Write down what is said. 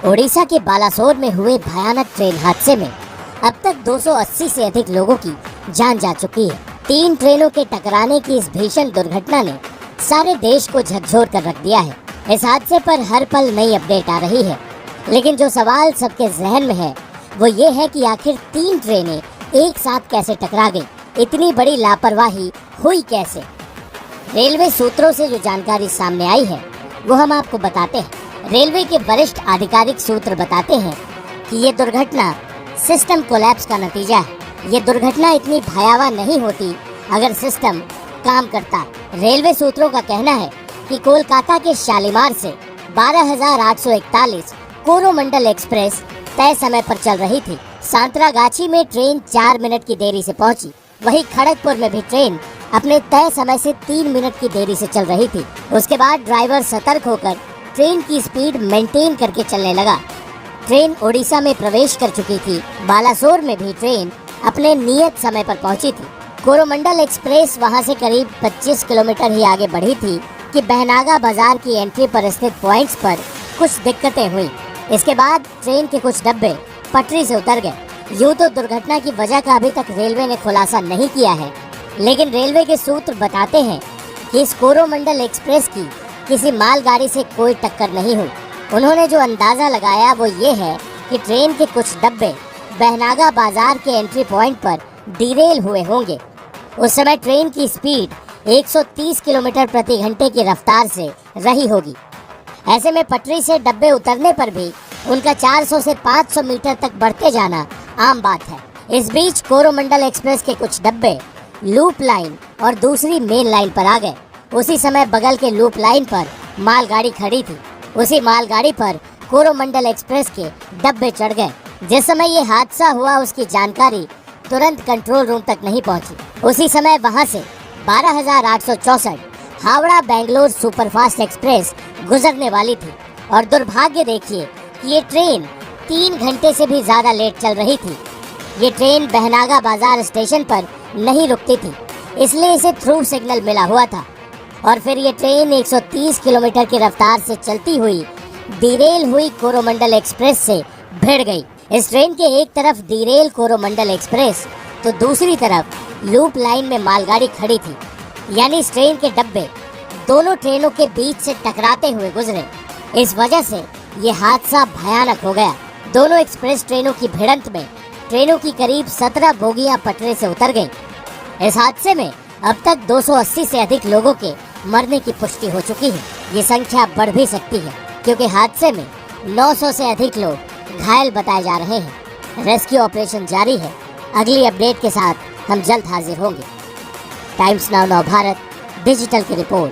ओडिशा के बालासोर में हुए भयानक ट्रेन हादसे में अब तक 280 से अधिक लोगों की जान जा चुकी है। 3 ट्रेनों के टकराने की इस भीषण दुर्घटना ने सारे देश को झकझोर कर रख दिया है। इस हादसे पर हर पल नई अपडेट आ रही है, लेकिन जो सवाल सबके जहन में है वो ये है कि आखिर 3 ट्रेनें एक साथ कैसे टकरा गई, इतनी बड़ी लापरवाही हुई कैसे। रेलवे सूत्रों से जो जानकारी सामने आई है वो हम आपको बताते हैं। रेलवे के वरिष्ठ आधिकारिक सूत्र बताते हैं कि ये दुर्घटना सिस्टम कोलैप्स का नतीजा है। ये दुर्घटना इतनी भयावह नहीं होती अगर सिस्टम काम करता। रेलवे सूत्रों का कहना है कि कोलकाता के शालीमार से 12,841 कोरोमंडल एक्सप्रेस तय समय पर चल रही थी। सांतरागाछी में ट्रेन 4 मिनट की देरी से पहुंची। वहीं खड़गपुर में भी ट्रेन अपने तय समय से 3 मिनट की देरी से चल रही थी। उसके बाद ड्राइवर सतर्क होकर ट्रेन की स्पीड मेंटेन करके चलने लगा। ट्रेन ओडिशा में प्रवेश कर चुकी थी। बालासोर में भी ट्रेन अपने नियत समय पर पहुंची थी। कोरोमंडल एक्सप्रेस वहां से करीब 25 किलोमीटर ही आगे बढ़ी थी कि बहनागा बाजार की एंट्री पर स्थित पॉइंट्स पर कुछ दिक्कतें हुई। इसके बाद ट्रेन के कुछ डब्बे पटरी से उतर गए। यूँ तो दुर्घटना की वजह का अभी तक रेलवे ने खुलासा नहीं किया है, लेकिन रेलवे के सूत्र बताते हैं कि इस कोरोमंडल एक्सप्रेस की किसी मालगाड़ी से कोई टक्कर नहीं हुई। उन्होंने जो अंदाज़ा लगाया वो ये है कि ट्रेन के कुछ डब्बे बहनागा बाजार के एंट्री पॉइंट पर डिरेल हुए होंगे। उस समय ट्रेन की स्पीड 130 किलोमीटर प्रति घंटे की रफ्तार से रही होगी। ऐसे में पटरी से डब्बे उतरने पर भी उनका 400 से 500 मीटर तक बढ़ते जाना आम बात है। इस बीच कोरोमंडल एक्सप्रेस के कुछ डब्बे लूप लाइन और दूसरी मेन लाइन पर आ गए। उसी समय बगल के लूप लाइन पर मालगाड़ी खड़ी थी। उसी मालगाड़ी पर कोरोमंडल एक्सप्रेस के डब्बे चढ़ गए। जिस समय ये हादसा हुआ उसकी जानकारी तुरंत कंट्रोल रूम तक नहीं पहुंची। उसी समय वहां से 12,864 हावड़ा बेंगलोर सुपरफास्ट एक्सप्रेस गुजरने वाली थी। और दुर्भाग्य देखिए कि ये ट्रेन 3 घंटे से भी ज़्यादा लेट चल रही थी। ये ट्रेन बहनागा बाजार स्टेशन पर नहीं रुकती थी, इसलिए इसे थ्रू सिग्नल मिला हुआ था। और फिर ये ट्रेन 130 किलोमीटर की रफ्तार से चलती हुई डिरेल हुई कोरोमंडल एक्सप्रेस से भिड़ गई। इस ट्रेन के एक तरफ डिरेल कोरोमंडल एक्सप्रेस तो दूसरी तरफ लूप लाइन में मालगाड़ी खड़ी थी, यानी इस ट्रेन के डब्बे दोनों ट्रेनों के बीच से टकराते हुए गुजरे। इस वजह से ये हादसा भयानक हो गया। दोनों एक्सप्रेस ट्रेनों की भिड़ंत में ट्रेनों की करीब 17 बोगियां पटरी से उतर गईं। इस हादसे में अब तक 280 से अधिक लोगों के मरने की पुष्टि हो चुकी है। ये संख्या बढ़ भी सकती है क्योंकि हादसे में 900 से अधिक लोग घायल बताए जा रहे हैं। रेस्क्यू ऑपरेशन जारी है। अगली अपडेट के साथ हम जल्द हाजिर होंगे। टाइम्स नाउ भारत डिजिटल की रिपोर्ट।